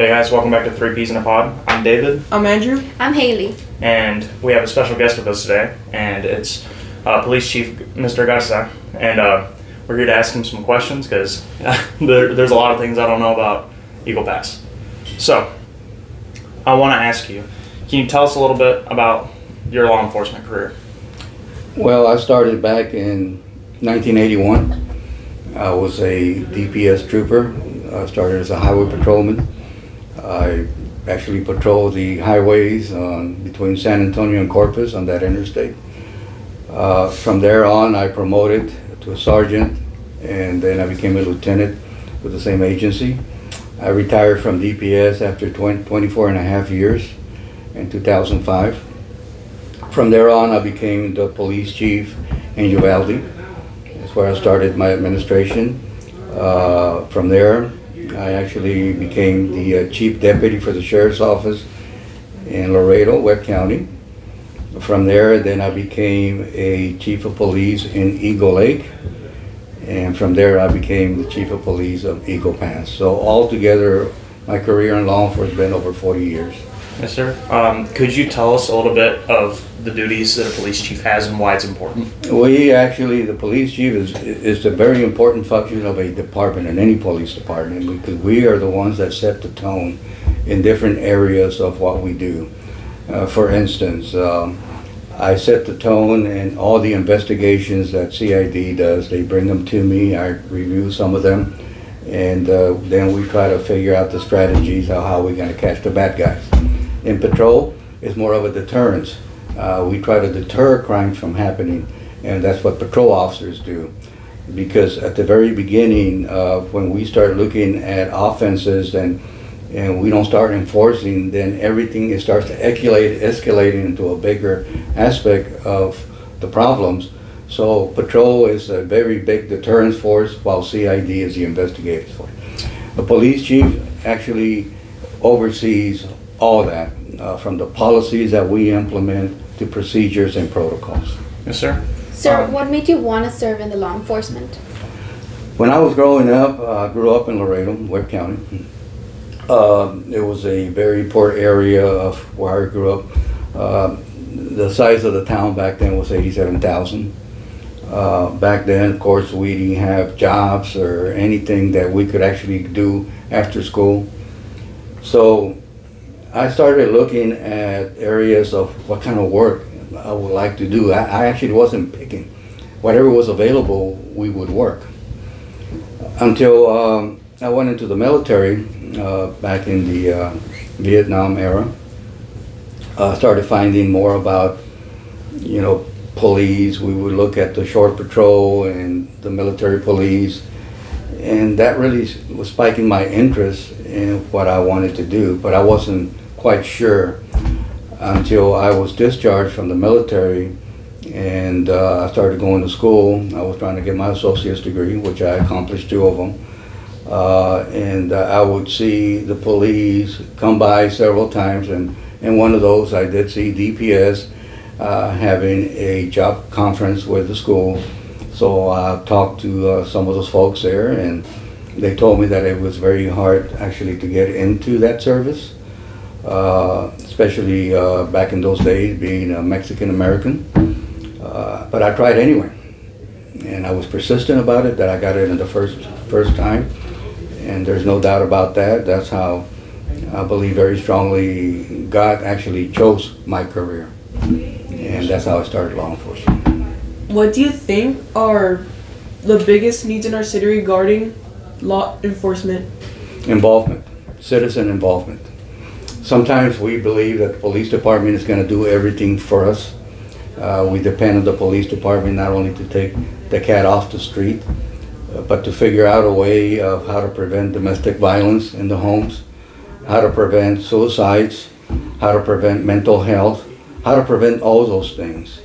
Hey guys, welcome back to Three Peas in a Pod. I'm David. I'm Andrew. I'm Haley. And we have a special guest with us today, and it's Police Chief Mr. Garza. And we're here to ask him some questions because there's a lot of things I don't know about Eagle Pass. So, I want to ask you, can you tell us a little bit about your law enforcement career? Well, I started back in 1981. I was a DPS trooper. I started as a highway patrolman. I actually patrolled the highways between San Antonio and Corpus on that interstate. From there on, I promoted to a sergeant, and then I became a lieutenant with the same agency. I retired from DPS after 24 and a half years in 2005. From there on, I became the police chief in Uvalde. That's where I started my administration. From there, I actually became the chief deputy for the sheriff's office in Laredo, Webb County. From there, then I became a chief of police in Eagle Lake. And from there, I became the chief of police of Eagle Pass. So altogether, my career in law enforcement has been over 40 years. Yes, sir. Could you tell us a little bit of the duties that a police chief has and why it's important? The police chief is a very important function of a department, in any police department, because we are the ones that set the tone in different areas of what we do. For instance, I set the tone in all the investigations that CID does. They bring them to me, I review some of them, and then we try to figure out the strategies of how we're going to catch the bad guys. In patrol, it's more of a deterrence. We try to deter crime from happening, and that's what patrol officers do. Because at the very beginning, when we start looking at offenses and we don't start enforcing, then everything starts to escalate into a bigger aspect of the problems. So patrol is a very big deterrence force, while CID is the investigative force. The police chief actually oversees all that, from the policies that we implement to procedures and protocols. Yes, sir. Sir, what made you want to serve in the law enforcement? When I was growing up, I grew up in Laredo, Webb County. It was a very poor area of where I grew up. The size of the town back then was 87,000. Back then, of course, we didn't have jobs or anything that we could actually do after school. So I started looking at areas of what kind of work I would like to do. I actually wasn't picking. Whatever was available, we would work. Until I went into the military back in the Vietnam era. I started finding more about, police. We would look at the shore patrol and the military police. And that really was spiking my interest in what I wanted to do, but I wasn't quite sure until I was discharged from the military and I started going to school. I was trying to get my associate's degree, which I accomplished 2 of them. I would see the police come by several times, and in one of those I did see DPS having a job conference with the school. So I talked to some of those folks there, and they told me that it was very hard actually to get into that service, especially back in those days, being a Mexican American. But I tried anyway, and I was persistent about it, that I got it in the first time, and there's no doubt about that. That's how I believe very strongly God actually chose my career, and that's how I started law enforcement. What do you think are the biggest needs in our city regarding law enforcement? Involvement, citizen involvement. Sometimes we believe that the police department is going to do everything for us. We depend on the police department not only to take the cat off the street, but to figure out a way of how to prevent domestic violence in the homes, how to prevent suicides, how to prevent mental health, how to prevent all those things.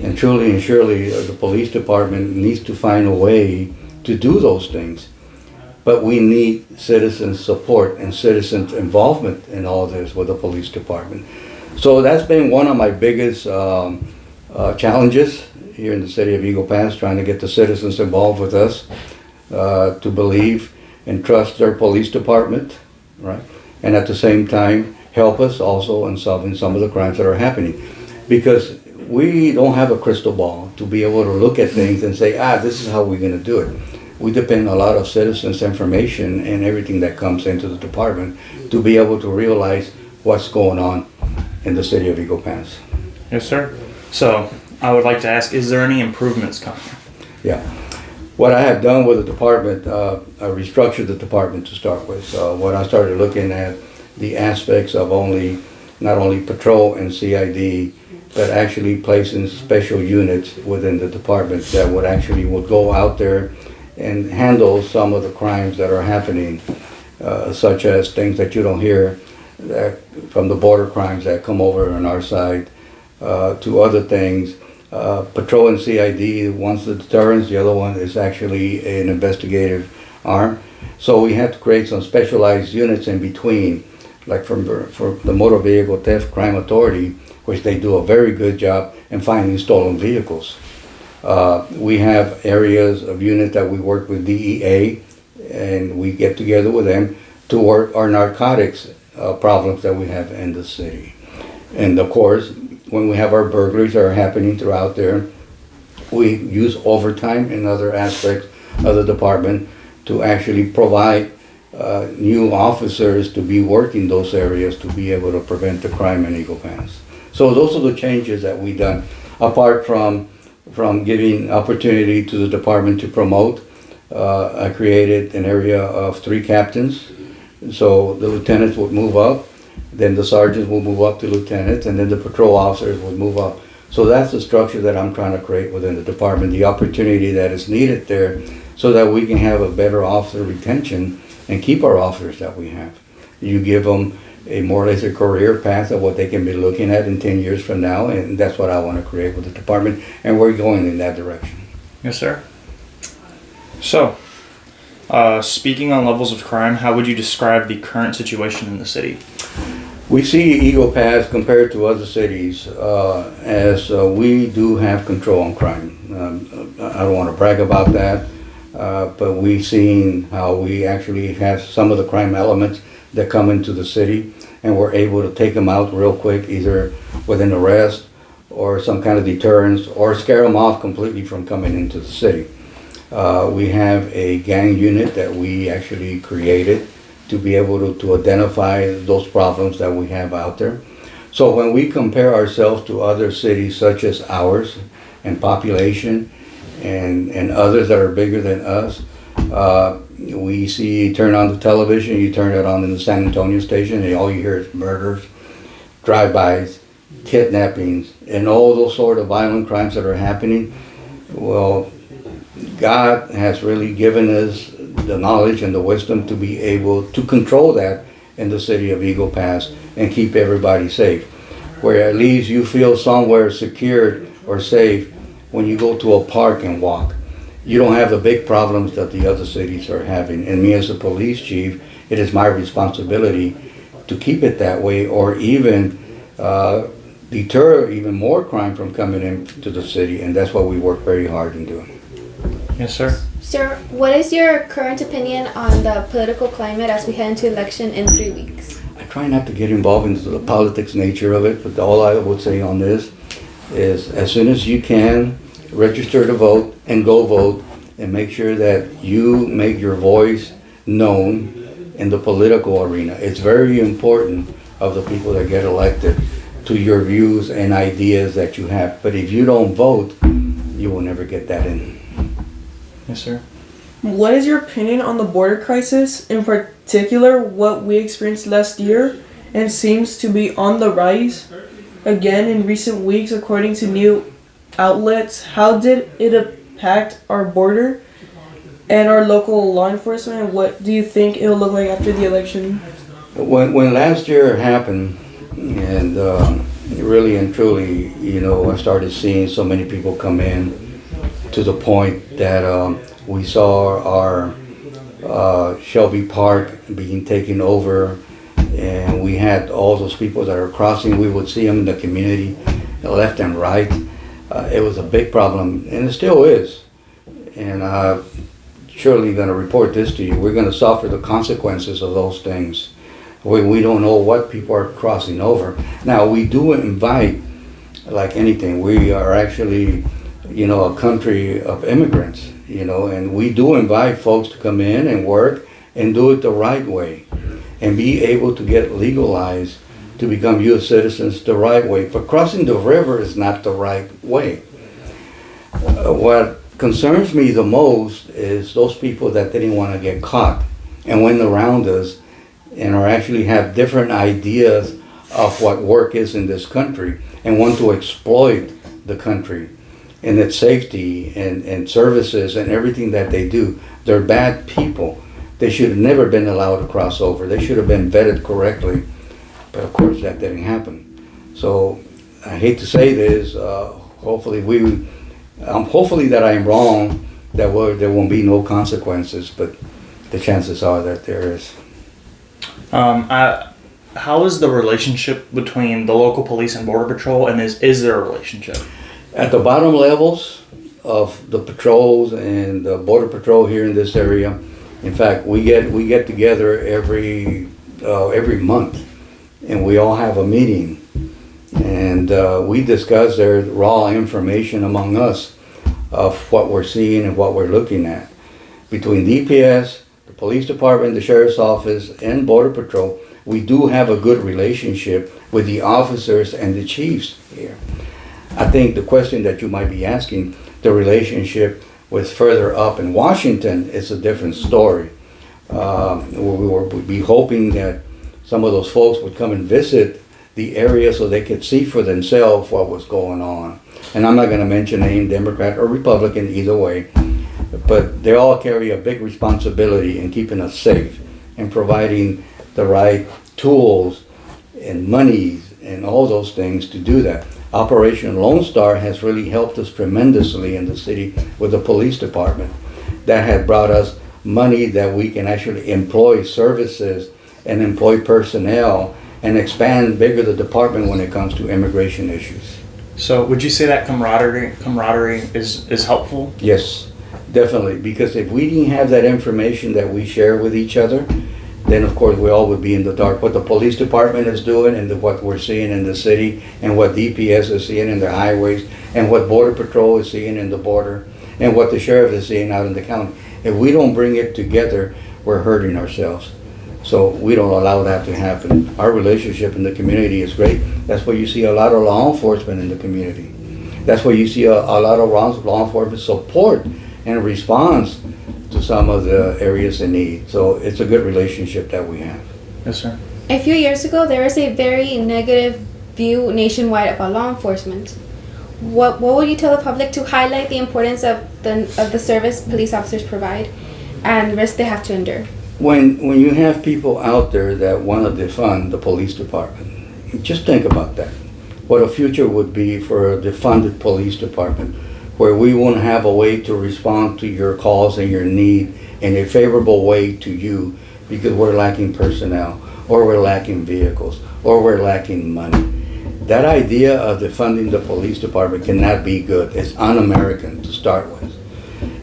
And truly and surely, the police department needs to find a way to do those things. But we need citizen support and citizens' involvement in all this with the police department. So that's been one of my biggest challenges here in the city of Eagle Pass, trying to get the citizens involved with us, to believe and trust their police department, right? and at the same time help us also in solving some of the crimes that are happening. Because we don't have a crystal ball to be able to look at things and say, this is how we're going to do it. We depend a lot of citizens' information and everything that comes into the department to be able to realize what's going on in the city of Eagle Pass. Yes, sir. So I would like to ask, is there any improvements coming? Yeah. What I have done with the department, I restructured the department to start with. When I started looking at the aspects of not only patrol and CID, but actually placing special units within the department that would go out there and handle some of the crimes that are happening, such as things that you don't hear from the border crimes that come over on our side, to other things. Patrol and CID, one's the deterrence, the other one is actually an investigative arm. So we had to create some specialized units in between, like for the Motor Vehicle Theft Crime Authority, which they do a very good job in finding stolen vehicles. We have areas of unit that we work with DEA, and we get together with them to work our narcotics problems that we have in the city. And of course, when we have our burglaries that are happening throughout there, we use overtime in other aspects of the department to actually provide new officers to be working those areas to be able to prevent the crime in Eagle Pass. So those are the changes that we've done. Apart from giving opportunity to the department to promote, I created an area of 3 captains. So the lieutenants would move up, then the sergeants will move up to lieutenants, and then the patrol officers would move up. So that's the structure that I'm trying to create within the department, the opportunity that is needed there so that we can have a better officer retention and keep our officers that we have. You give them a more or less a career path of what they can be looking at in 10 years from now, and that's what I want to create with the department, and we're going in that direction. Yes, sir. So, speaking on levels of crime, how would you describe the current situation in the city? We see Eagle Pass compared to other cities as we do have control on crime. I don't want to brag about that, but we've seen how we actually have some of the crime elements that come into the city, and we're able to take them out real quick, either with an arrest or some kind of deterrence, or scare them off completely from coming into the city. We have a gang unit that we actually created to be able to identify those problems that we have out there. So when we compare ourselves to other cities such as ours in population and others that are bigger than us, we see, turn on the television, you turn it on in the San Antonio station, and all you hear is murders, drive-bys, kidnappings, and all those sort of violent crimes that are happening. Well, God has really given us the knowledge and the wisdom to be able to control that in the city of Eagle Pass and keep everybody safe. Where at least you feel somewhere secured or safe when you go to a park and walk. You don't have the big problems that the other cities are having. And me as a police chief, it is my responsibility to keep it that way, or even deter even more crime from coming into the city. And that's what we work very hard in doing. Yes, sir. Sir, what is your current opinion on the political climate as we head into election in 3 weeks? I try not to get involved into the politics nature of it, but all I would say on this is as soon as you can, register to vote and go vote, and make sure that you make your voice known in the political arena. It's very important of the people that get elected to your views and ideas that you have. But if you don't vote, you will never get that in. Yes, sir. What is your opinion on the border crisis, in particular what we experienced last year and seems to be on the rise again in recent weeks according to new outlets? How did it impact our border and our local law enforcement, and what do you think it'll look like after the election? When last year happened, and really and truly, I started seeing so many people come in to the point that we saw our Shelby Park being taken over, and we had all those people that are crossing. We would see them in the community, left and right. It was a big problem, and it still is. And I'm surely going to report this to you. We're going to suffer the consequences of those things. We don't know what people are crossing over. Now, we do invite, like anything, we are actually, a country of immigrants, and we do invite folks to come in and work and do it the right way and be able to get legalized to become U.S. citizens the right way. But crossing the river is not the right way. What concerns me the most is those people that didn't want to get caught and went around us and are actually have different ideas of what work is in this country and want to exploit the country and its safety and services and everything that they do. They're bad people. They should have never been allowed to cross over. They should have been vetted correctly. But of course that didn't happen. So I hate to say this, hopefully that I am wrong, that there won't be no consequences, but the chances are that there is. How is the relationship between the local police and border patrol, and is there a relationship? At the bottom levels of the patrols and the border patrol here in this area, in fact, we get together every month, and we all have a meeting, and we discuss their raw information among us of what we're seeing and what we're looking at. Between DPS, the police department, the sheriff's office, and border patrol, we do have a good relationship with the officers and the chiefs here. I think the question that you might be asking, the relationship with further up in Washington, is a different story. We'd be hoping that some of those folks would come and visit the area so they could see for themselves what was going on. And I'm not going to mention name, Democrat or Republican, either way, but they all carry a big responsibility in keeping us safe and providing the right tools and monies and all those things to do that. Operation Lone Star has really helped us tremendously in the city with the police department. That had brought us money that we can actually employ services and employ personnel and expand bigger the department when it comes to immigration issues. So would you say that camaraderie is helpful? Yes, definitely, because if we didn't have that information that we share with each other, then of course we all would be in the dark. What the police department is doing and what we're seeing in the city and what DPS is seeing in the highways and what Border Patrol is seeing in the border and what the sheriff is seeing out in the county. If we don't bring it together, we're hurting ourselves. So we don't allow that to happen. Our relationship in the community is great. That's why you see a lot of law enforcement in the community. That's why you see a lot of law enforcement support and response to some of the areas in need. So it's a good relationship that we have. Yes, sir. A few years ago, there was a very negative view nationwide about law enforcement. What would you tell the public to highlight the importance of the service police officers provide and the risk they have to endure? When you have people out there that want to defund the police department, just think about that. What a future would be for a defunded police department, where we won't have a way to respond to your calls and your need in a favorable way to you because we're lacking personnel, or we're lacking vehicles, or we're lacking money. That idea of defunding the police department cannot be good. It's un-American to start with.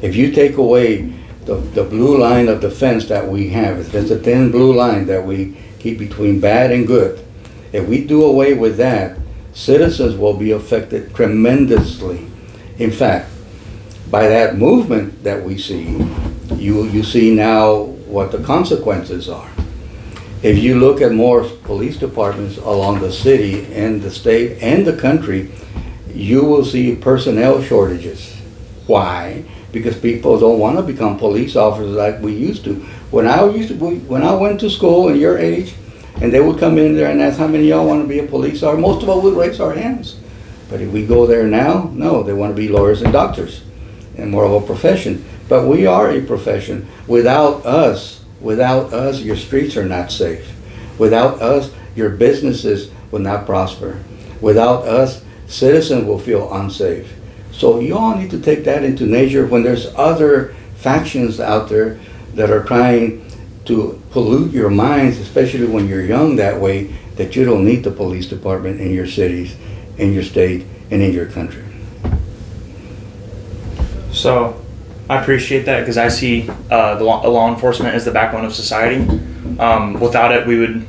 If you take away the blue line of defense that we have, if there's a thin blue line that we keep between bad and good, if we do away with that, citizens will be affected tremendously. In fact, by that movement that we see, you see now what the consequences are. If you look at more police departments along the city and the state and the country, you will see personnel shortages. Why? Because people don't want to become police officers like we used to. When I went to school and your age, and they would come in there and ask how many of y'all want to be a police officer, most of us would raise our hands. But if we go there now, no, they want to be lawyers and doctors and more of a profession. But we are a profession. Without us, your streets are not safe. Without us, your businesses will not prosper. Without us, citizens will feel unsafe. So you all need to take that into measure when there's other factions out there that are trying to pollute your minds, especially when you're young that way, that you don't need the police department in your cities, in your state, and in your country. So I appreciate that because I see law enforcement as the backbone of society. Without it, we would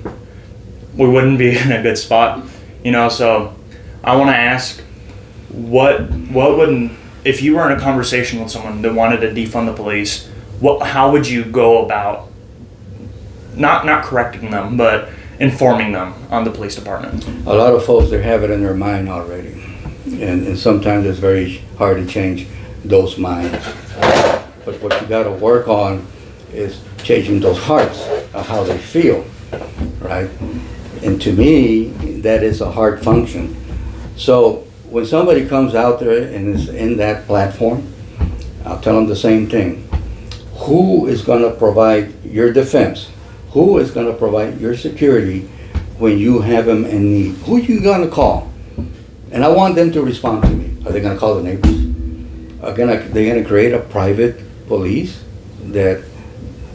we wouldn't be in a good spot, you know. So I want to ask, what would, if you were in a conversation with someone that wanted to defund the police, how would you go about not correcting them, but informing them on the police department? A lot of folks, they have it in their mind already. And sometimes it's very hard to change those minds. But what you got to work on is changing those hearts of how they feel, right? And to me, that is a hard function. So when somebody comes out there and is in that platform, I'll tell them the same thing. Who is going to provide your defense? Who is going to provide your security when you have them in need? Who are you going to call? And I want them to respond to me. Are they going to call the neighbors? Are they going to create a private police that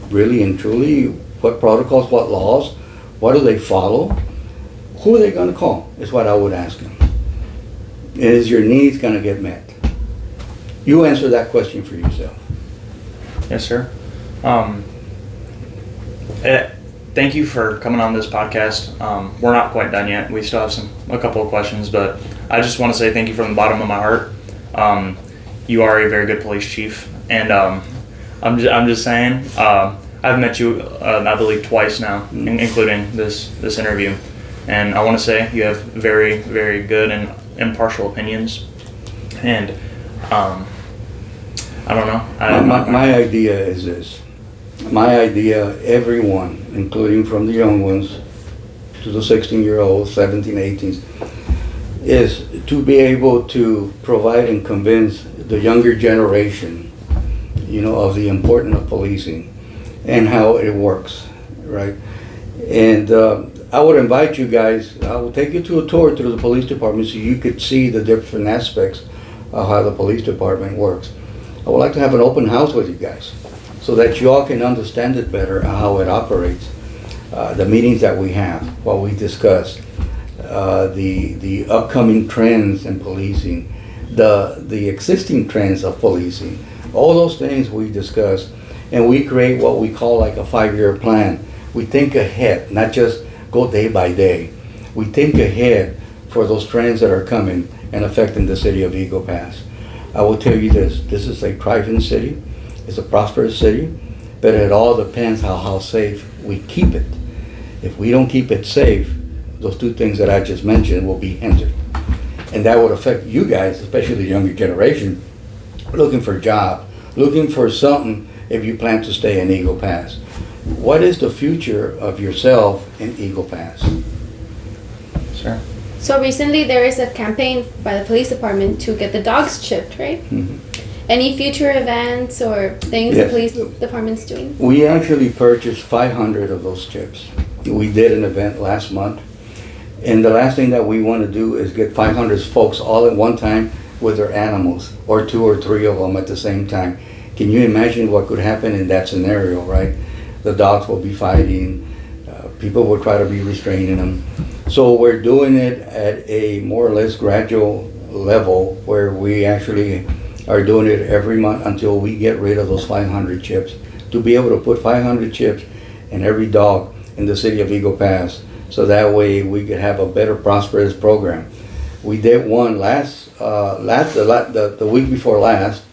really and truly, what protocols, what laws, what do they follow? Who are they going to call is what I would ask them. Is your needs going to get met? You answer that question for yourself. Yes, sir. Thank you for coming on this podcast. We're not quite done yet. We still have a couple of questions, but I just want to say thank you from the bottom of my heart. You are a very good police chief, and I'm just saying, I've met you, I believe, twice now, including this interview, and I want to say you have very, very good and impartial opinions, and I don't know. My idea is this. My idea, everyone, including from the young ones to the 16-year-olds, 17, 18s, is to be able to provide and convince the younger generation, of the importance of policing and how it works, right? And I would invite you guys, I will take you to a tour through the police department so you could see the different aspects of how the police department works. I would like to have an open house with you guys so that you all can understand it better, how it operates, the meetings that we have, what we discuss, the upcoming trends in policing, the existing trends of policing, all those things we discuss, and we create what we call like a 5-year plan. We think ahead, not just go day by day. We think ahead for those trends that are coming and affecting the city of Eagle Pass. I will tell you this is a thriving city, it's a prosperous city, but it all depends how safe we keep it. If we don't keep it safe, those two things that I just mentioned will be hindered. And that would affect you guys, especially the younger generation, looking for a job, looking for something if you plan to stay in Eagle Pass. What is the future of yourself in Eagle Pass? Sure. So recently there is a campaign by the police department to get the dogs chipped, right? Mm-hmm. Any future events or things Yes. the police department's doing? We actually purchased 500 of those chips. We did an event last month. And the last thing that we want to do is get 500 folks all at one time with their animals, or 2 or 3 of them at the same time. Can you imagine what could happen in that scenario, right? The dogs will be fighting, people will try to be restraining them. So we're doing it at a more or less gradual level where we actually are doing it every month until we get rid of those 500 chips. To be able to put 500 chips in every dog in the city of Eagle Pass, so that way we could have a better prosperous program. We did one the week before last,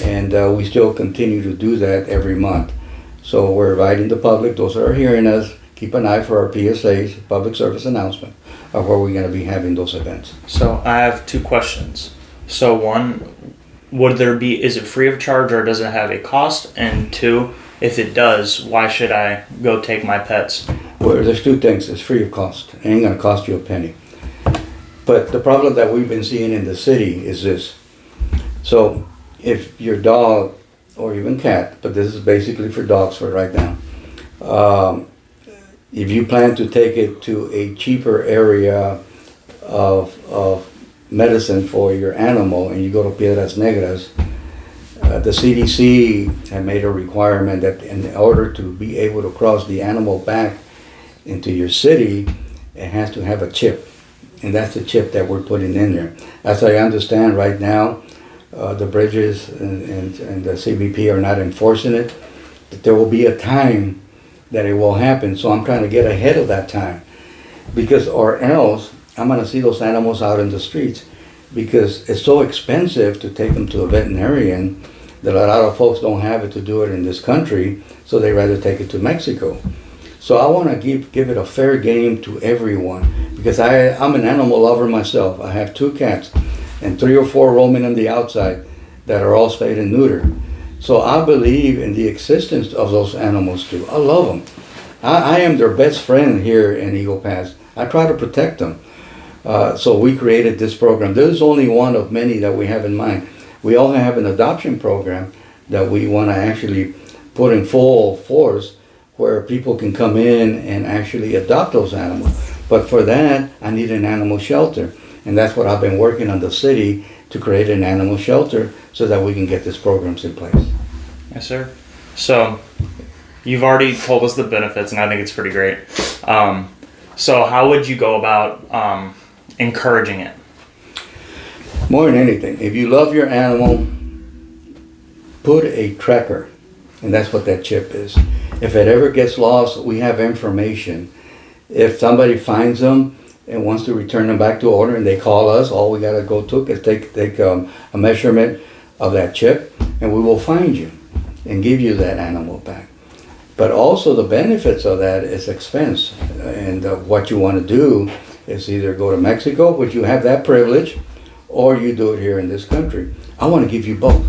and we still continue to do that every month. So we're inviting the public, those that are hearing us, keep an eye for our PSAs, public service announcement, of where we're going to be having those events. So I have 2 questions. So one, is it free of charge or does it have a cost? And 2, if it does, why should I go take my pets? Well, there's 2 things. It's free of cost. It ain't going to cost you a penny. But the problem that we've been seeing in the city is this. So if your dog, or even cat, but this is basically for dogs for right now, if you plan to take it to a cheaper area of medicine for your animal and you go to Piedras Negras, the CDC have made a requirement that in order to be able to cross the animal back into your city, it has to have a chip. And that's the chip that we're putting in there. As I understand right now, the bridges and the CBP are not enforcing it, but there will be a time that it will happen. So I'm trying to get ahead of that time. because or else I'm gonna see those animals out in the streets because it's so expensive to take them to a veterinarian that a lot of folks don't have it to do it in this country, so they rather take it to Mexico. So I want to give it a fair game to everyone because I'm an animal lover myself. I have 2 cats and 3 or 4 roaming on the outside that are all spayed and neutered. So I believe in the existence of those animals too. I love them. I am their best friend here in Eagle Pass. I try to protect them. So we created this program. This is only one of many that we have in mind. We also have an adoption program that we want to actually put in full force where people can come in and actually adopt those animals. But for that, I need an animal shelter. And that's what I've been working on the city to create an animal shelter so that we can get these programs in place. Yes, sir. So you've already told us the benefits, and I think it's pretty great. So how would you go about encouraging it? More than anything, if you love your animal, put a tracker, and that's what that chip is. If it ever gets lost, we have information. If somebody finds them and wants to return them back to order and they call us, all we got to go to is take a measurement of that chip, and we will find you and give you that animal back. But also the benefits of that is expense, and what you want to do is either go to Mexico, which you have that privilege, or you do it here in this country. I want to give you both.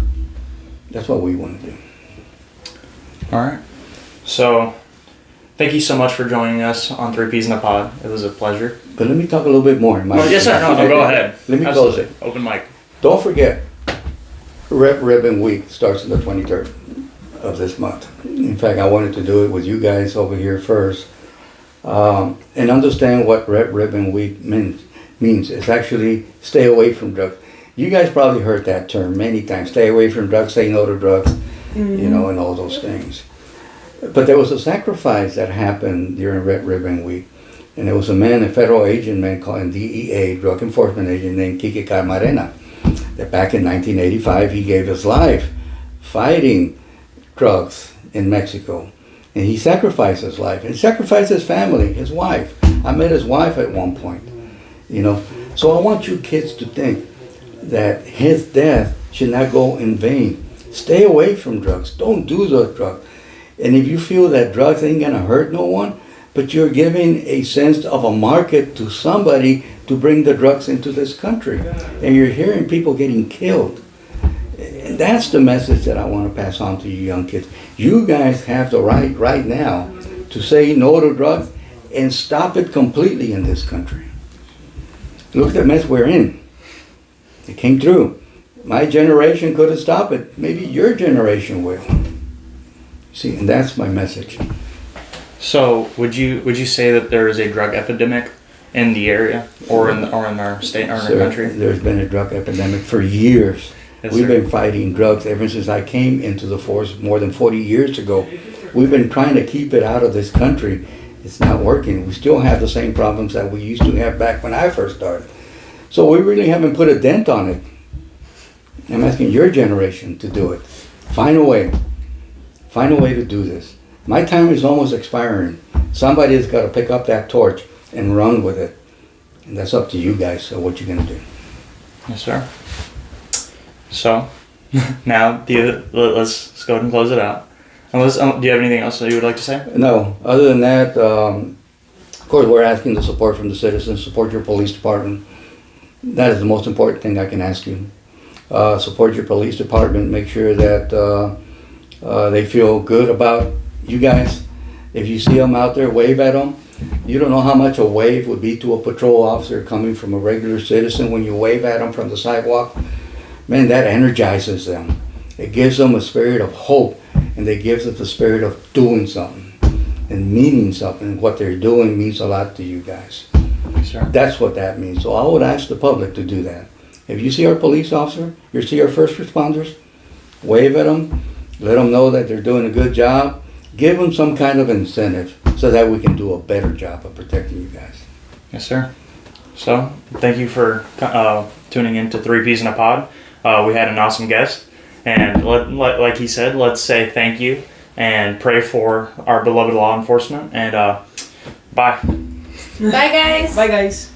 That's what we want to do. All right. So thank you so much for joining us on 3 Peas in a Pod. It was a pleasure. But let me talk a little bit more. Yes, sir. No, go ahead. Let me close Absolutely. it. Open mic. Don't forget, Red Ribbon Week starts on the 23rd of this month. In fact, I wanted to do it with you guys over here first. And understand what Red Ribbon Week means. It's actually stay away from drugs. You guys probably heard that term many times. Stay away from drugs, say no to drugs, you know, and all those things. But there was a sacrifice that happened during Red Ribbon Week. And there was a man, a federal agent man called DEA, drug enforcement agent named Kike Camarena. That back in 1985, he gave his life fighting drugs in Mexico. And he sacrificed his life. And sacrificed his family, his wife. I met his wife at one point. You know, so I want you kids to think that his death should not go in vain. Stay away from drugs. Don't do those drugs. And if you feel that drugs ain't gonna hurt no one, but you're giving a sense of a market to somebody to bring the drugs into this country, and you're hearing people getting killed. And that's the message that I want to pass on to you young kids. You guys have the right now to say no to drugs and stop it completely in this country. Look at the mess we're in. It came through. My generation couldn't stop it. Maybe your generation will. See, and that's my message. So would you say that there is a drug epidemic in the area or in our state or in our country? There's been a drug epidemic for years. Yes, We've sir. been fighting drugs ever since I came into the force more than 40 years ago. We've been trying to keep it out of this country. It's not working. We still have the same problems that we used to have back when I first started. So we really haven't put a dent on it. I'm asking your generation to do it. Find a way. Find a way to do this. My time is almost expiring. Somebody has got to pick up that torch and run with it. And that's up to you guys, so what you're going to do. Yes, sir. So now let's go ahead and close it out. Unless, do you have anything else that you would like to say? No, other than that, of course, we're asking the support from the citizens. Support your police department. That is the most important thing I can ask you. Support your police department. Make sure that they feel good about you guys. If you see them out there, wave at them. You don't know how much a wave would be to a patrol officer coming from a regular citizen when you wave at them from the sidewalk. Man, that energizes them. It gives them a spirit of hope, and it gives them the spirit of doing something and meaning something. What they're doing means a lot to you guys. Sure. That's what that means. So I would ask the public to do that. If you see our police officer, you see our first responders, wave at them, let them know that they're doing a good job, give them some kind of incentive so that we can do a better job of protecting you guys. Yes, sir. So thank you for tuning in to 3 Peas in a Pod. We had an awesome guest, and like he said, let's say thank you and pray for our beloved law enforcement, and bye. Bye, guys. Bye, guys.